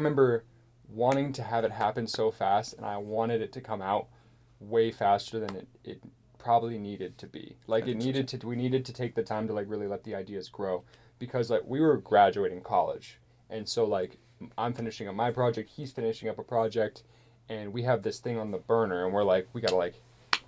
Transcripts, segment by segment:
remember wanting to have it happen so fast, and I wanted it to come out way faster than it probably needed to be. Like, we needed to take the time to, like, really let the ideas grow, because, like, we were graduating college, and so, like, I'm finishing up my project, he's finishing up a project, and we have this thing on the burner, and we're like, we gotta, like,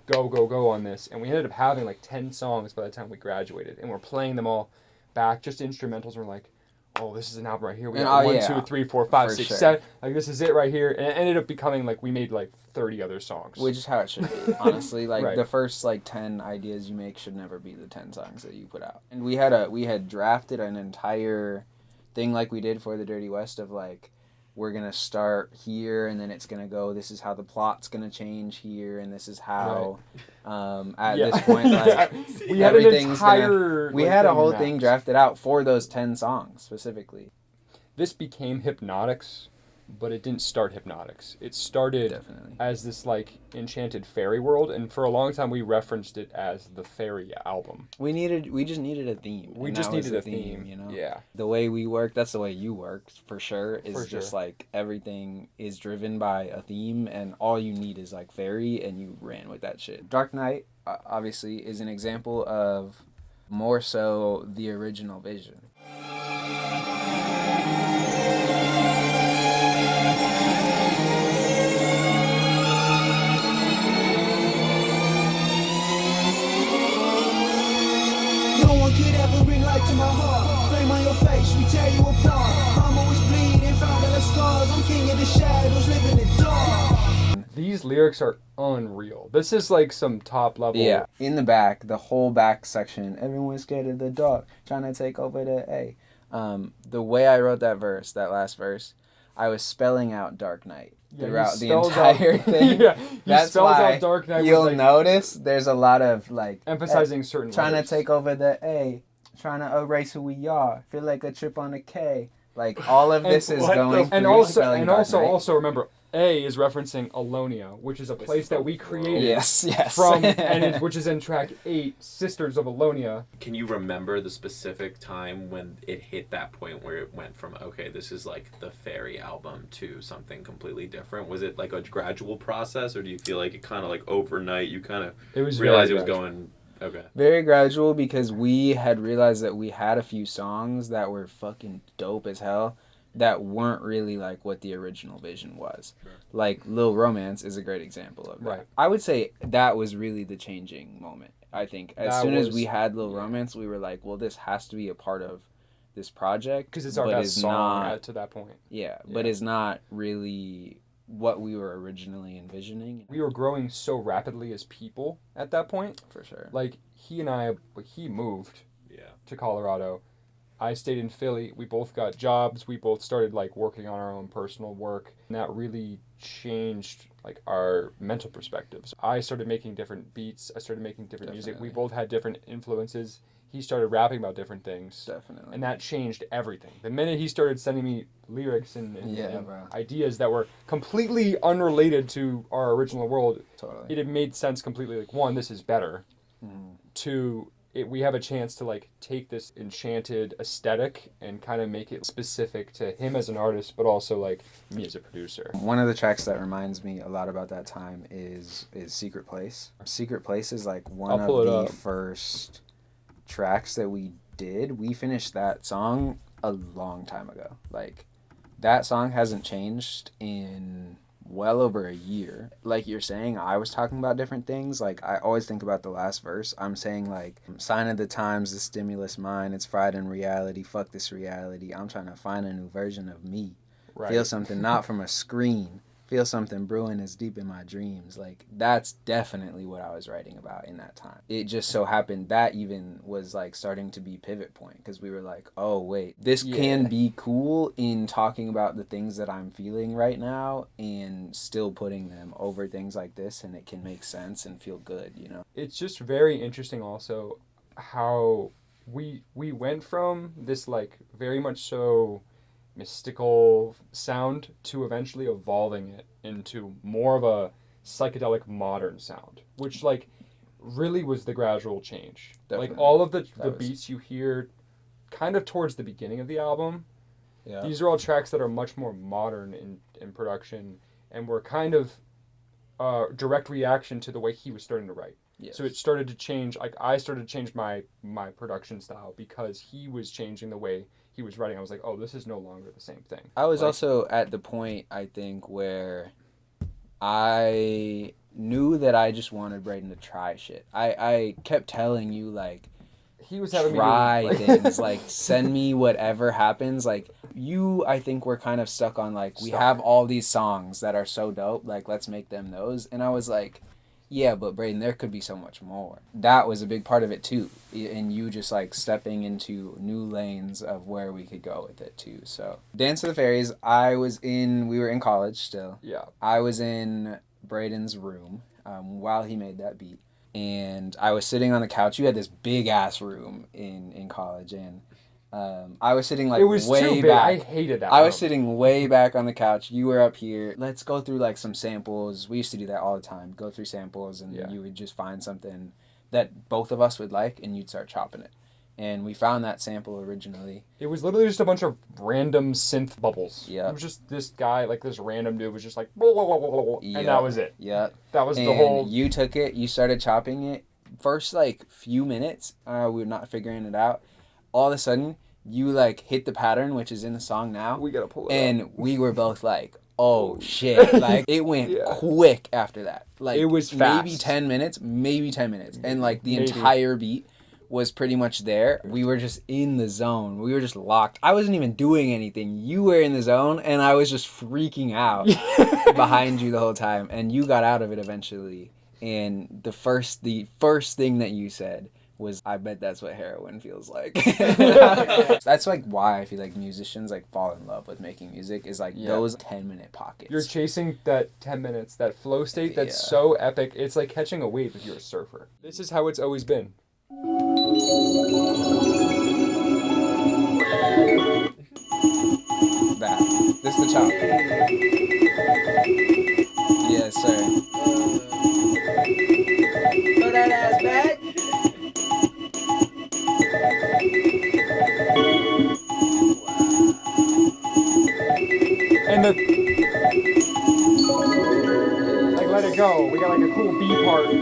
go on this, and we ended up having, like, 10 songs by the time we graduated, and we're playing them all back, just instrumentals, and we're like, oh, this is an album right here. We got 1, 2, 3, 4, 5, 6, 7. Like, this is it right here. And it ended up becoming, like, we made, like, 30 other songs. Which is how it should be, honestly. Like, the first, like, 10 ideas you make should never be the 10 songs that you put out. And we had drafted an entire thing like we did for the Dirty West of, like, we're going to start here, and then it's going to go, this is how the plot's going to change here, and this is how, at this point, like, we had an entire... We had a whole thing drafted out for those 10 songs, specifically. This became HYPNOTICS, but it didn't start HYPNOTICS. It started as this, like, enchanted fairy world, and for a long time we referenced it as the fairy album. We just needed a theme. We just needed a theme, you know? Yeah. The way we work, that's the way you work, for sure, is just, like, everything is driven by a theme, and all you need is, like, fairy, and you ran with that shit. Dark Knight, obviously, is an example of more so the original vision. To my heart, flame on your face, we tear you apart. I'm always bleeding, found all the scars. I'm king of the shadows, living in the dark. These lyrics are unreal. This is like some top level. Yeah, in the back, the whole back section, everyone's scared of the dark, trying to take over the A. The way I wrote that last verse, I was spelling out Dark Knight throughout the entire thing. That's why Dark Knight you'll notice there's a lot of, like, emphasizing certain trying words. to take over the A. Trying to erase who we are. Feel like a trip on a K. Like, all of this is going through spelling Dark Knight. Also remember, A is referencing Alonia, which is a place that we created. Yes. From which is in track 8, Sisters of Alonia. Can you remember the specific time when it hit that point where it went from, okay, this is like the fairy album to something completely different? Was it like a gradual process, or do you feel like it kind of like overnight you kind of realized it was going... Okay. Very gradual, because we had realized that we had a few songs that were fucking dope as hell that weren't really like what the original vision was. Sure. Like Lil Romance is a great example of that. Right. I would say that was really the changing moment. I think as soon as we had Lil Romance, we were like, well, this has to be a part of this project. Because it's our best song to that point. Yeah, but it's not really what we were originally envisioning. We were growing so rapidly as people at that point. For sure. Like, he moved to Colorado. I stayed in Philly. We both got jobs. We both started, like, working on our own personal work. And that really changed, like, our mental perspectives. I started making different beats. I started making different music. We both had different influences. He started rapping about different things. Definitely. And that changed everything. The minute he started sending me lyrics and ideas that were completely unrelated to our original world, it had made sense completely. Like, one, this is better. Two, we have a chance to, like, take this enchanted aesthetic and kind of make it specific to him as an artist, but also, like, me as a producer. One of the tracks that reminds me a lot about that time is Secret Place. Secret Place is, like, one of the first tracks that we did. We finished that song a long time ago. Like, that song hasn't changed in well over a year. Like you're saying, I was talking about different things. Like, I always think about the last verse. I'm saying, like, sign of the times, the stimulus mine, it's fried in reality, fuck this reality. I'm trying to find a new version of me. Feel something not from a screen. Feel something brewing as deep in my dreams. Like, that's definitely what I was writing about in that time. It just so happened that even was, like, starting to be pivot point, because we were like, oh wait, this can be cool in talking about the things that I'm feeling right now and still putting them over things like this, and it can make sense and feel good, you know? It's just very interesting also how we went from this, like, very much so mystical sound to eventually evolving it into more of a psychedelic modern sound, which, like, really was the gradual change. Definitely. Like, all of the beats you hear kind of towards the beginning of the album Yeah. These are all tracks that are much more modern in production and were kind of direct reaction to the way he was starting to write. Yes. So it started to change. Like I started to change my production style because he was changing the way he was writing. I was like, oh, this is no longer the same thing. I was also at the point, I think, where I knew that I just wanted Braden to try shit. I kept telling you, like, he was having try me do, things, like, send me whatever happens. Like, you, I think, were kind of stuck on, like, we have all these songs that are so dope, like, let's make them those. And I was like, yeah, but Braden, there could be so much more. That was a big part of it, too. And you just, like, stepping into new lanes of where we could go with it, too. So, Dance to the Fairies, we were in college still. Yeah. I was in Braden's room while he made that beat. And I was sitting on the couch. You had this big-ass room in college, and I was sitting, like, it was way too big. back. I hated that I room. was sitting way back on the couch. You were up here. Let's go through, like, some samples. We used to do that all the time. Go through samples, and you would just find something that both of us would like, and you'd start chopping it. And we found that sample originally. It was literally just a bunch of random synth bubbles. Yeah. It was just this guy, like this random dude was just like, blah, blah, blah, blah, blah, and that was it. Yeah. That was and the whole... you took it, you started chopping it. First, like, few minutes, we were not figuring it out. All of a sudden, you, like, hit the pattern, which is in the song now. We gotta pull it and up. We were both like, oh, shit. Like, it went quick after that. Like, it was fast. Maybe 10 minutes. And, like, the entire beat was pretty much there. We were just in the zone. We were just locked. I wasn't even doing anything. You were in the zone, and I was just freaking out behind you the whole time. And you got out of it eventually. And the first thing that you said was, I bet that's what heroin feels like. That's, like, why I feel like musicians, like, fall in love with making music, is, like, those 10-minute pockets. You're chasing that 10 minutes, that flow state that's so epic. It's like catching a wave if you're a surfer. This is how it's always been. That. This is the chop. Yes, sir. Throw that ass back. And like, let it go. We got like a cool B part.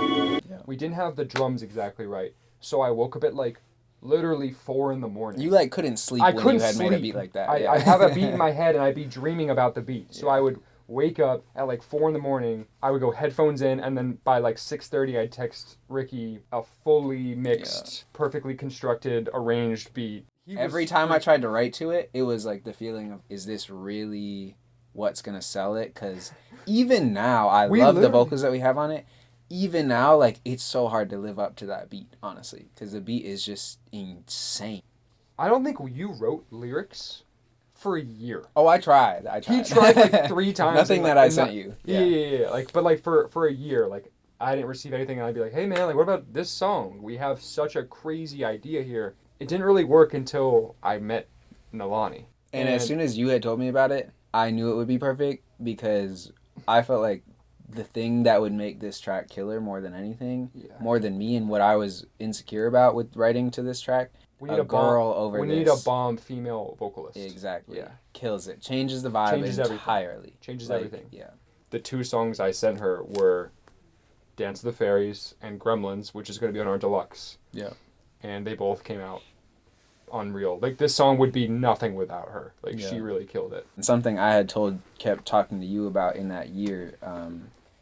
Yeah. We didn't have the drums exactly right. So I woke up at like literally 4 a.m. You like couldn't sleep when you had made a beat like that. I have a beat in my head and I'd be dreaming about the beat. So I would wake up at like 4 a.m. I would go headphones in, and then by like 6:30 I'd text Ricky a fully mixed, perfectly constructed, arranged beat. Every time I tried to write to it, it was like the feeling of, is this really what's gonna sell it? Because even now, I love the vocals that we have on it. Even now, like, it's so hard to live up to that beat, honestly, because the beat is just insane. I don't think you wrote lyrics for a year. Oh, I tried. He tried like 3 times. Nothing that I sent you. Yeah. Like, but like for a year, like I didn't receive anything, and I'd be like, hey man, like what about this song? We have such a crazy idea here. It didn't really work until I met Nalani. And as soon as you had told me about it, I knew it would be perfect, because I felt like the thing that would make this track killer more than anything, more than me and what I was insecure about with writing to this track, we need a girl over this. We need a bomb female vocalist. Exactly. Yeah. Kills it. Changes the vibe entirely. Changes everything. Yeah. The 2 songs I sent her were Dance of the Fairies and Gremlins, which is going to be on our deluxe. Yeah. And they both came out unreal. Like, this song would be nothing without her. Like, she really killed it. And something I had kept talking to you about in that year,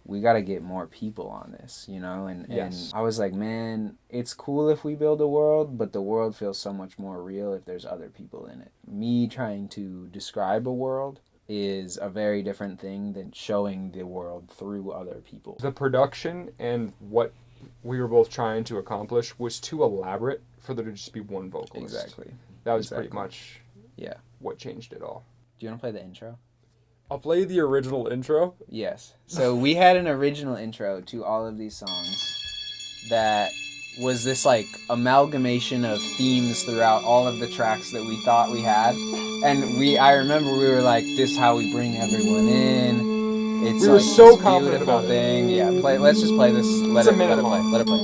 we got to get more people on this, you know? And I was like, man, it's cool if we build a world, but the world feels so much more real if there's other people in it. Me trying to describe a world is a very different thing than showing the world through other people. The production and what we were both trying to accomplish was too elaborate for there to just be one vocalist. Exactly. That was pretty much what changed it all. Do you want to play the intro? I'll play the original intro. Yes. So we had an original intro to all of these songs that was this like amalgamation of themes throughout all of the tracks that we thought we had. And I remember we were like, this is how we bring everyone in. It's we were so confident about thing. Yeah, let's just play this. Let it play. Let it play.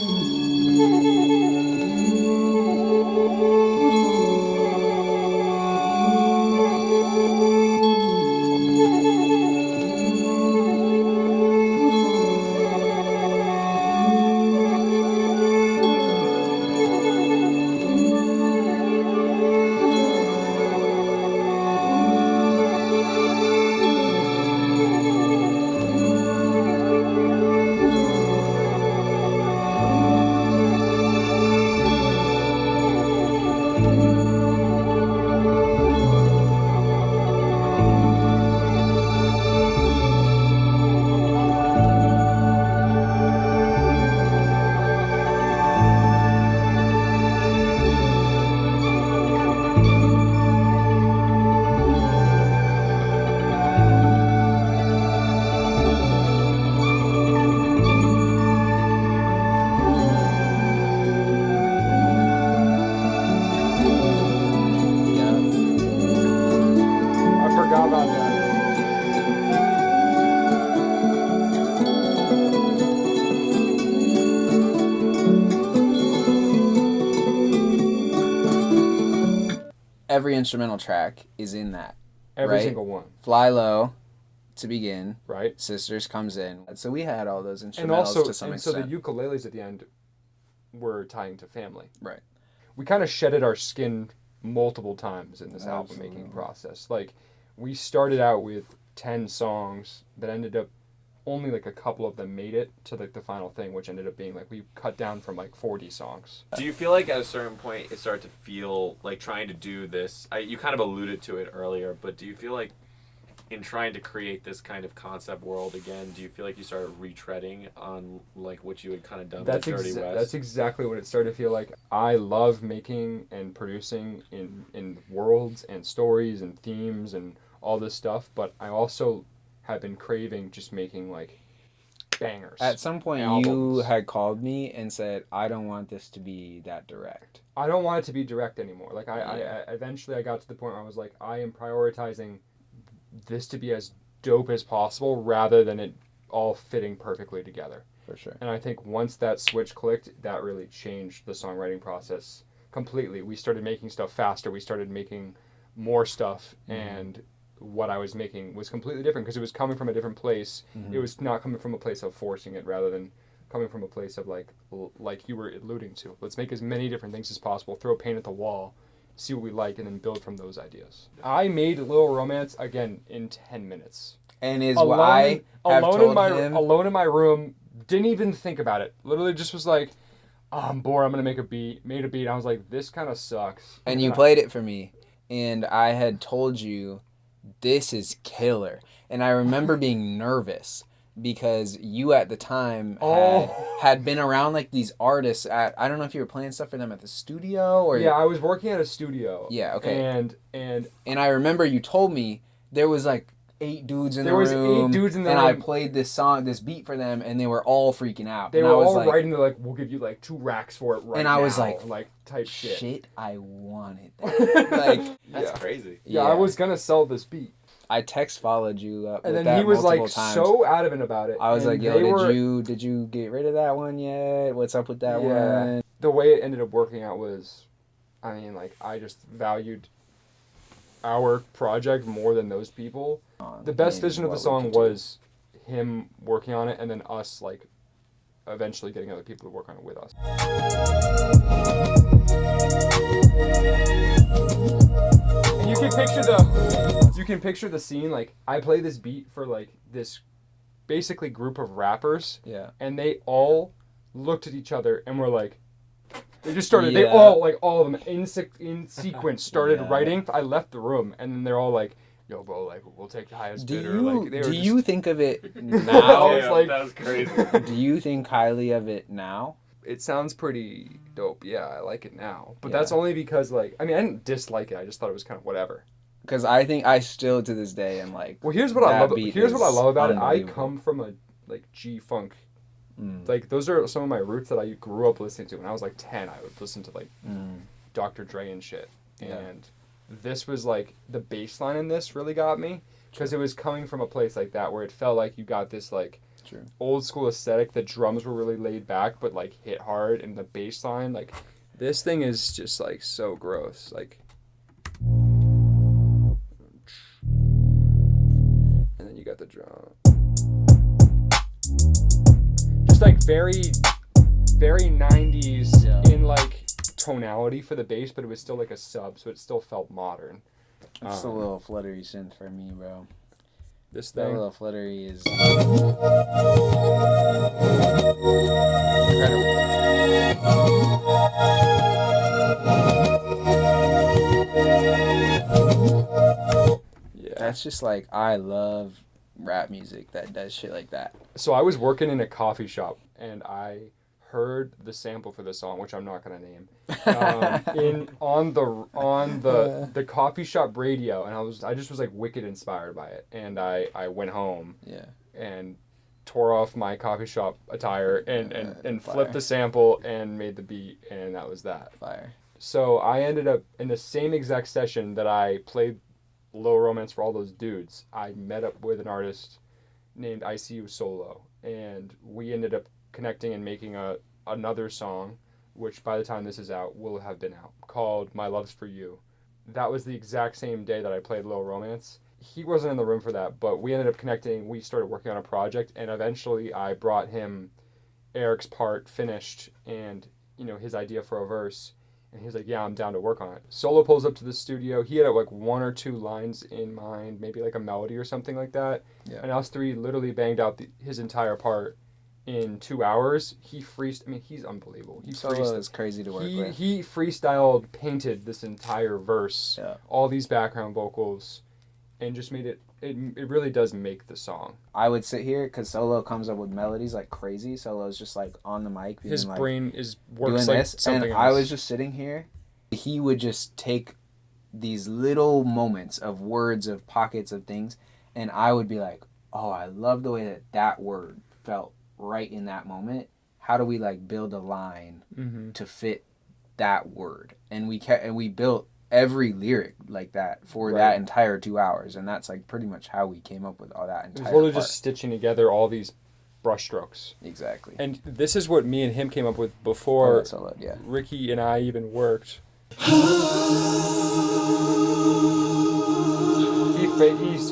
every instrumental track is in that. Every right? single one. Fly Low to begin. Right. Sisters comes in. So we had all those instrumentals and also, to some and extent. so the ukuleles at the end were tying to family. Right. We kind of shedded our skin multiple times in this album Absolutely. making process. Like, we started out with 10 songs that ended up only like a couple of them made it to like the final thing, which ended up being like we cut down from like 40 songs. Do you feel like at a certain point it started to feel like trying to do this? You kind of alluded to it earlier, but do you feel like in trying to create this kind of concept world again, do you feel like you started retreading on like what you had kind of done with Dirty West? That's exactly what it started to feel like. I love making and producing in worlds and stories and themes and all this stuff, but I also have been craving just making like bangers. At some point, albums. you had called me and said, "I don't want this to be that direct." I don't want it to be direct anymore. Like I eventually I got to the point where I was like, I am prioritizing this to be as dope as possible rather than it all fitting perfectly together. For sure. And I think once that switch clicked, that really changed the songwriting process completely. We started making stuff faster. We started making more stuff, and what I was making was completely different because it was coming from a different place. It was not coming from a place of forcing it, rather than coming from a place of like you were alluding to. Let's make as many different things as possible, throw paint at the wall, see what we like, and then build from those ideas. I made Little Romance, again, in 10 minutes. And is what I have told him. Alone in my room, didn't even think about it. Literally just was like, oh, I'm bored, I'm going to make a beat. Made a beat, I was like, this kind of sucks. And you played it for me. And I had told you, this is killer. And I remember being nervous because you at the time had been around like these artists at, I don't know if you were playing stuff for them at the studio or... Yeah, I was working at a studio. Yeah, okay. And I remember you told me there was like 8 dudes in the room. There was 8 dudes in the room. And I played this beat for them, and they were all freaking out. They and were I was all like, writing, they're like, we'll give you like 2 racks for it right now. And I was like type shit. I wanted that. Like, That's crazy. Yeah, I was going to sell this beat. I followed you up and with then that he was like times. so adamant about it. I was like, yo, yo, did you get rid of that one yet? What's up with that one? The way it ended up working out was, I mean, like, I just valued our project more than those people. The best vision of the song was him working on it, and then us like eventually getting other people to work on it with us. And you can picture the scene. Like, I play this beat for like this basically group of rappers, and they all looked at each other and were like, they just started. They all of them in sequence started writing. I left the room, and then they're all like, "Yo, bro, like we'll take the highest bidder." Do you think of it now? That was crazy. Do you think highly of it now? It sounds pretty dope. Yeah, I like it now, but that's only because like I didn't dislike it. I just thought it was kind of whatever. Because I think I still to this day am like. Well, here's what I love. Here's what I love about it. I come from a like G-funk. Like, those are some of my roots that I grew up listening to. When I was like 10, I would listen to like Dr. Dre and shit. And this was like, the bass line in this really got me. Because it was coming from a place like that where it felt like you got this like old school aesthetic. The drums were really laid back but like hit hard. And the bass line, like, this thing is just like so gross. Like, and then you got the drum. Just like very, very 90s in like tonality for the bass, but it was still like a sub, so it still felt modern. It's a little fluttery synth for me, bro. This That thing. little fluttery is incredible. Yeah. That's just like, I love rap music that does shit like that. So I was working in a coffee shop and I heard the sample for the song, which I'm not gonna name, on the coffee shop radio, and I just was like wicked inspired by it, and I went home and tore off my coffee shop attire and flipped the sample and made the beat, and that was that. Fire. So I ended up in the same exact session that I played Low Romance for all those dudes. I met up with an artist named ICU Solo, and we ended up connecting and making another song, which by the time this is out will have been out, called My Love's For You. that was the exact same day that I played Little Romance. He wasn't in the room for that, but we ended up connecting. We started working on a project, and eventually I brought him Eric's part finished and, his idea for a verse. And he was like, yeah, I'm down to work on it. Solo pulls up to the studio. He had like 1 or 2 lines in mind, maybe like a melody or something like that. Yeah. And us 3 literally banged out his entire part in 2 hours. He's unbelievable. Solo is crazy to work with. He freestyled, painted this entire verse, all these background vocals, and just made it really does make the song. I would sit here because Solo comes up with melodies like crazy. Solo's just like on the mic. His brain works doing like this, something and else. I was just sitting here. He would just take these little moments of words, of pockets of things, and I would be like, oh, I love the way that word felt right in that moment. How do we like build a line to fit that word? And we built every lyric like that for that entire 2 hours, and that's like pretty much how we came up with all that entire. It was literally just stitching together all these brushstrokes. Exactly. And this is what me and him came up with before Ricky and I even worked. He's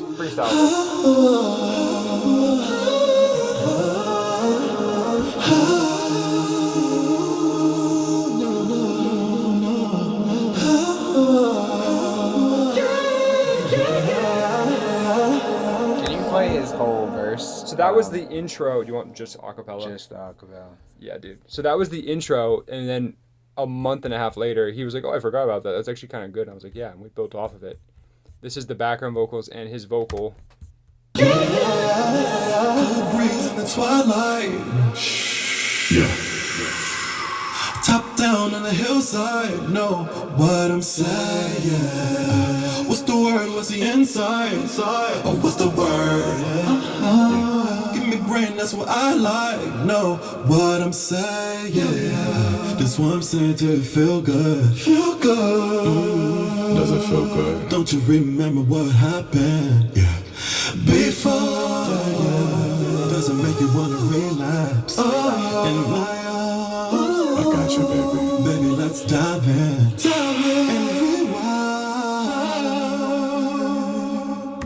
freestyled. His whole verse. So that was the intro. Do you want just acapella? Just the acapella. Yeah, dude. So that was the intro, and then a month and a half later, he was like, "Oh, I forgot about that. That's actually kind of good." And I was like, "Yeah," and we built off of it. This is the background vocals and his vocal. Cool breeze in the twilight. Yeah. Top down on the hillside. Know what I'm saying. What's the word? What's the inside? Oh, what's the word? Give me brain, that's what I like. Know what I'm saying. That's what I'm saying to feel good. Feel good. Does it feel good? Don't you remember what happened? Yeah. Before. Does it make you wanna relapse? In my arms. I got you, baby. Baby, let's dive in.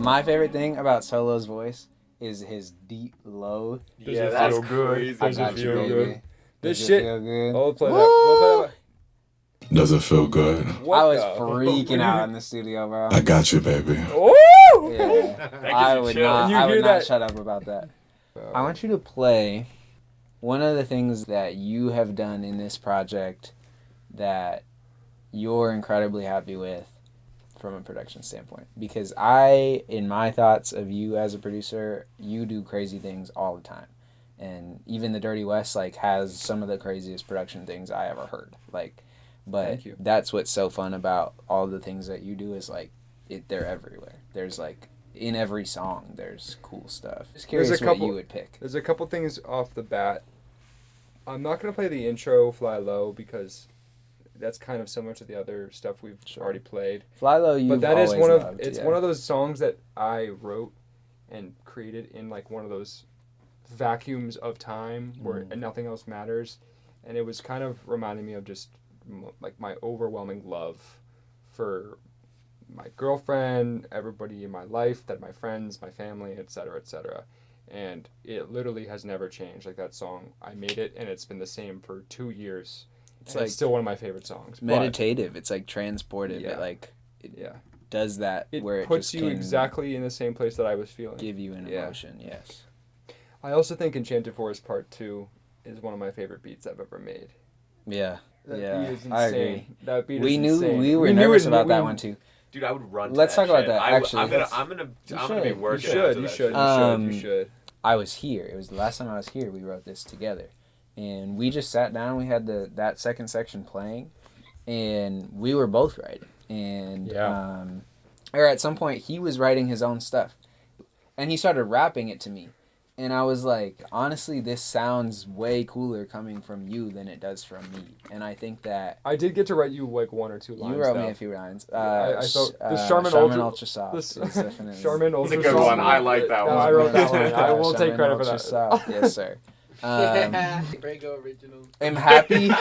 My favorite thing about Solo's voice is his deep low. Yeah, that's crazy. I got you, baby. This shit. Feel good? Oh, play that. We'll play that. Does it feel good? I was freaking out in the studio, bro. I got you, baby. Oh! Yeah. I would not shut up about that. I want you to play one of the things that you have done in this project that you're incredibly happy with from a production standpoint. Because in my thoughts of you as a producer, you do crazy things all the time. And even the Dirty West has some of the craziest production things I ever heard. But that's what's so fun about all the things that you do is they're everywhere. There's in every song there's cool stuff. Just curious what you would pick. There's a couple things off the bat. I'm not gonna play the intro Fly Low because that's kind of similar to the other stuff we've already played. Fly Low, you've always loved. It's one of those songs that I wrote and created in one of those vacuums of time where nothing else matters, and it was kind of reminding me of just my overwhelming love for my girlfriend, everybody in my life, my friends, my family, etc., etc. And it literally has never changed. That song, I made it, and it's been the same for 2 years. It's still one of my favorite songs. Meditative. It's transportive. Yeah. It does that where it puts just you exactly in the same place that I was feeling. Give you an emotion, yes. I also think Enchanted Forest Part 2 is one of my favorite beats I've ever made. Yeah. That beat is insane. I agree. That beat we is knew insane. We were nervous about that one too. Dude, I would run. Let's talk about that. Actually, Actually, I'm gonna be working. You should. I was here. It was the last time I was here. We wrote this together, and we just sat down. We had that second section playing, and we were both writing. And or at some point, he was writing his own stuff, and he started rapping it to me. And I was like, honestly, this sounds way cooler coming from you than it does from me. And I think that I did get to write you 1 or 2 lines. You wrote me a few lines. I felt the Charmin Ultra Soft. Charmin Ultra Soft. It's a good one. I like that one. I wrote that one. I will take credit for that. Soft. Yes, sir. Brayo original. I'm happy.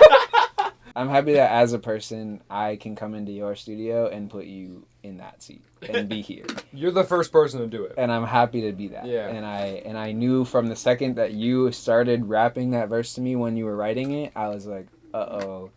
I'm happy that as a person, I can come into your studio and put you in that seat and be here. You're the first person to do it. And I'm happy to be that. Yeah. And I knew from the second that you started rapping that verse to me when you were writing it, I was like, uh-oh,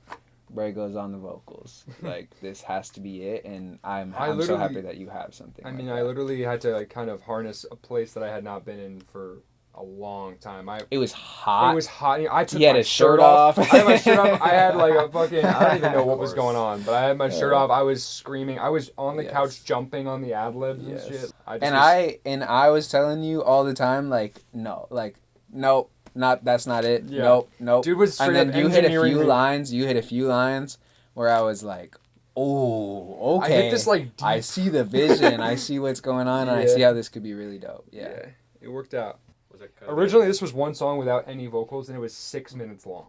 Brayo's on the vocals. Like, this has to be it, and I'm so happy that you have something. I mean, I literally had to like kind of harness a place that I had not been in for a long time. It was hot. It was hot. I took my shirt off. I had my shirt off. I had like a fucking, I don't even know what was going on, but I had my shirt off. I was screaming. I was on the couch jumping on the ad-libs and shit. I was telling you all the time, like, nope. That's not it. Yeah. Nope. Dude was straight and then up you hit a engineering few me. lines. You hit a few lines where I was like, oh, okay. I hit this like deep. I see the vision. I see what's going on, and I see how this could be really dope. Yeah. It worked out. Was it Originally, this was one song without any vocals, and it was 6 minutes long.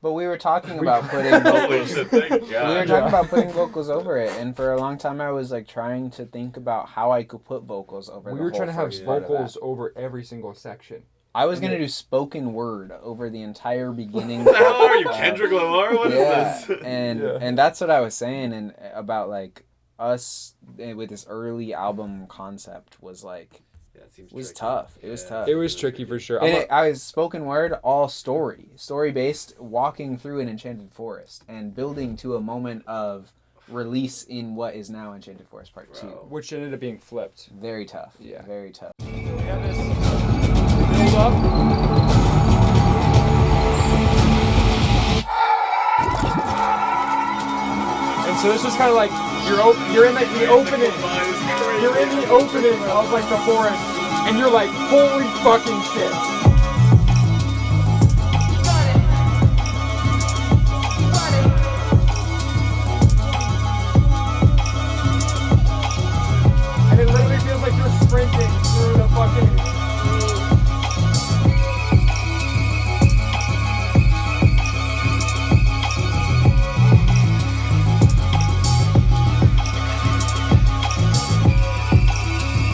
But we were talking about putting vocals. About putting vocals over it, and for a long time I was like trying to think about how I could put vocals over. We were trying to have vocals over every single section. I was gonna do spoken word over the entire beginning. What the hell are you, Kendrick Lamar? What is this? And that's what I was saying, and about like us with this early album concept was like. It was tough. It was tough. It was tricky for sure. And I was spoken word, all story based, walking through an enchanted forest and building to a moment of release in what is now Enchanted Forest Part 2, which ended up being flipped. Very tough. Yeah, very tough. We have this build up. And so this was kind of like you're in like the opening. You're in the opening of like the forest, and you're like, holy fucking shit. And it literally feels like you're sprinting through the fucking.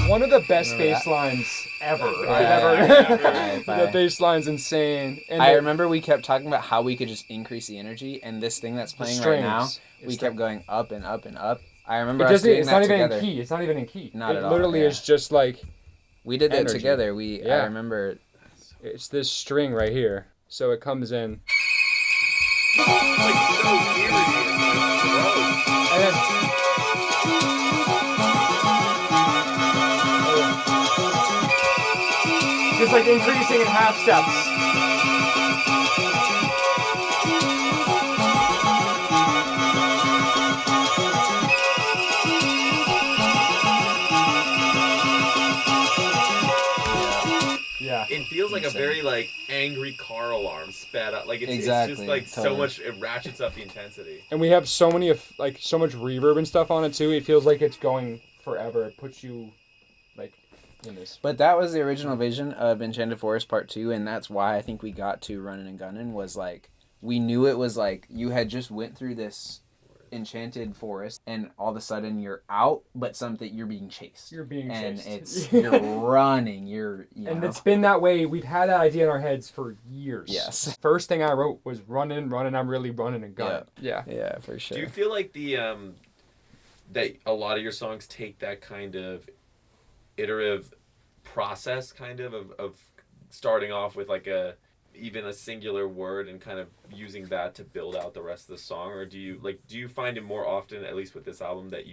One of the best bass lines ever. The bass line's insane. And I remember we kept talking about how we could just increase the energy, and this thing that's playing right now, we kept going up and up and up. I remember us doing that together. It's not even in key. Not at all. It literally is just like we did that together. I remember. It's this string right here. So it comes in. Like so eerie. And then, it's like increasing in half steps. Yeah. It feels like a very like angry car alarm sped up. Like it's just like so much. It ratchets up the intensity. And we have so many of like so much reverb and stuff on it too. It feels like it's going forever. It puts you like. But that was the original vision of Enchanted Forest Part 2, and that's why I think we got to Runnin' and Gunnin' was like, we knew it was like, you had just went through this enchanted forest, and all of a sudden you're out, but you're being chased. You're being chased. And you're running, and it's been that way, we've had that idea in our heads for years. Yes. First thing I wrote was running, I'm really running and gunning. Yeah, for sure. Do you feel like that a lot of your songs take that kind of iterative process kind of starting off with like even a singular word and kind of using that to build out the rest of the song? Or do you find it more often, at least with this album, that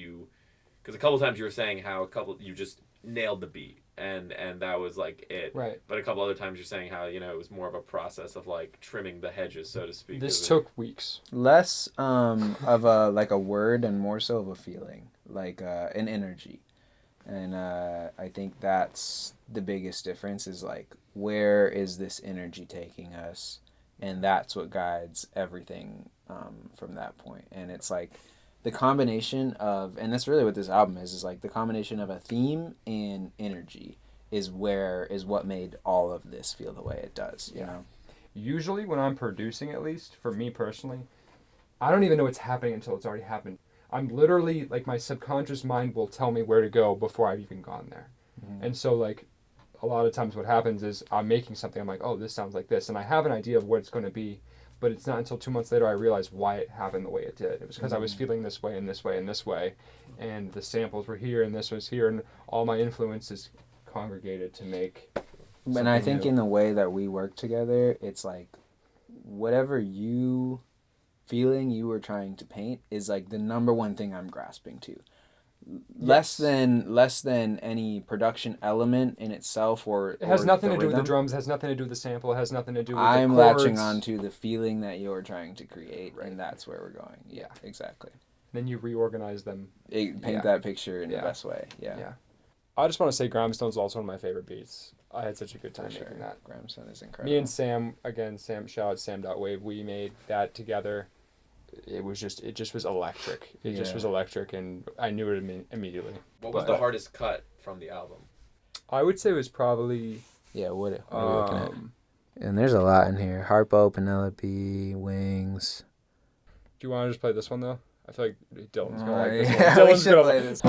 because a couple times you were saying how you just nailed the beat and that was like it, right? But a couple other times you're saying how it was more of a process of like trimming the hedges, so to speak. This took weeks. Less of a word and more so of a feeling, like an energy. And I think that's the biggest difference is like, where is this energy taking us? And that's what guides everything from that point. And it's like the combination of, and that's really what this album is like the combination of a theme and energy is what made all of this feel the way it does, you know? Usually when I'm producing, at least, for me personally, I don't even know what's happening until it's already happened. I'm literally, like, my subconscious mind will tell me where to go before I've even gone there. Mm-hmm. And so, like, a lot of times what happens is I'm making something, I'm like, oh, this sounds like this. And I have an idea of what it's going to be, But it's not until 2 months later I realized why it happened the way it did. It was because I was feeling this way and this way and this way, and the samples were here and this was here, and all my influences congregated to make. And I think new. in the way that we work together, it's like whatever feeling you were trying to paint is like the number one thing I'm grasping to. Less than any production element in itself, or it has nothing to do with the rhythm. drums. It has nothing to do with the sample. It has nothing to do with I'm the chords. latching on to the feeling that you're trying to create, Right. and that's where we're going. Yeah, exactly. Then you reorganize them. Paint that picture in the best way. Yeah. I just want to say Grimestone's also one of my favorite beats. I had such a good time making that. Grimestone is incredible. Me and Sam, again, shout out sam.vaw, we made that together. It just was electric. It just was electric, and I knew it immediately. What was the hardest cut from the album? I would say it was probably... Yeah, what are we looking at? And there's a lot in here. Harpo, Penelope, Wings. Do you want to just play this one, though? I feel like Dylan's going to like this Yeah, one. we Dylan's should going to play this.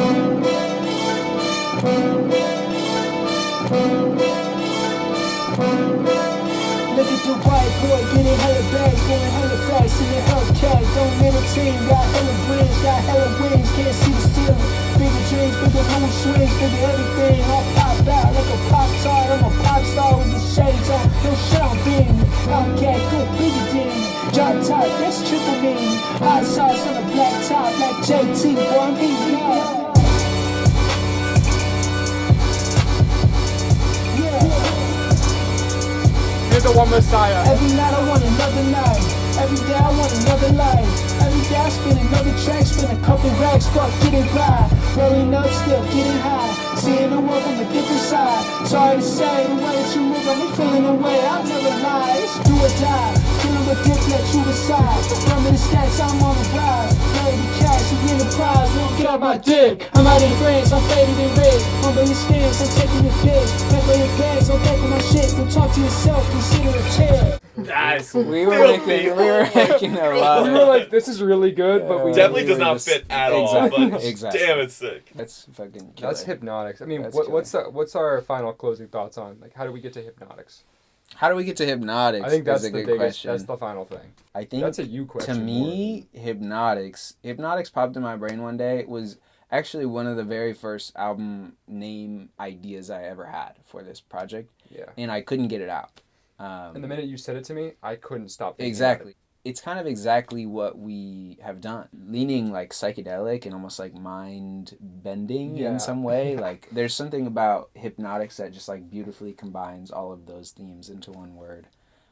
Look at the white boy getting hella bags, going hella fast in the Hellcat. Don't entertain, got hella brains, got hella wings, can't see the ceiling. Bigger dreams, bigger mood swings, bigger everything. I'll pop out like a pop tart. I'm a pop star with the shades on. No shout beam. Hellcat, go bigger than me. Drop top, that's triple mean. Hot sauce on a black top like JT, boy, I'm eating up. Here's the one Messiah. Every night I want another night. Every day I want another life. Every day I spin another track, spin a couple racks, fuck getting by. Rolling up, still getting high. Seeing the world from a different side. Sorry to say, the way that you move, I'm feeling the way. I'll never lie, it's do or die. Killing with dip, let you decide. From the stats, I'm on the rise. Play the cash, you win the prize. Won't get out my dick. I'm out in France, I'm faded in red. I'm in the stands, I'm taking your piss. Back on your bags, I'm back on my shit. Go talk to yourself, consider a chair. That's We were making a lot. We were like, this is really good, but we definitely does were not just- fit at all. Exactly, But exactly. damn, it's sick. That's fucking killer. That's Hypnotics. I mean, That's what's our final closing thoughts on, like, how do we get to Hypnotics? How do we get to Hypnotics? I think that's is the a good biggest. question. That's the final thing. I think That's a you question. to me, Hypnotics popped in my brain one day. It was actually one of the very first album name ideas I ever had for this project. Yeah. And I couldn't get it out. And the minute you said it to me, I couldn't stop thinking Exactly. It's kind of exactly what we have done. Leaning like psychedelic and almost like mind bending Yeah. in some way. Like there's something about Hypnotics that just like beautifully combines all of those themes into one word.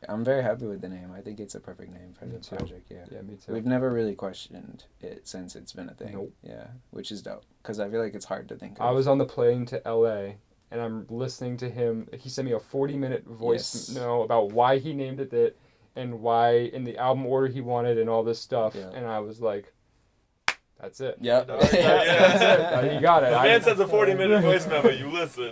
I'm very happy with the name. I think it's a perfect name for Me the too. project. Yeah. Yeah, me too. We've never really questioned it since it's been a thing. Nope. Yeah, which is dope because I feel like it's hard to think of. I was on the plane to LA and I'm listening to him. He sent me a 40-minute voice note about why he named it that and why in the album order he wanted and all this stuff. Yeah. And I was like, that's it. Yep. That's it. You got it. The man sends a 40-minute voice memo. You listen.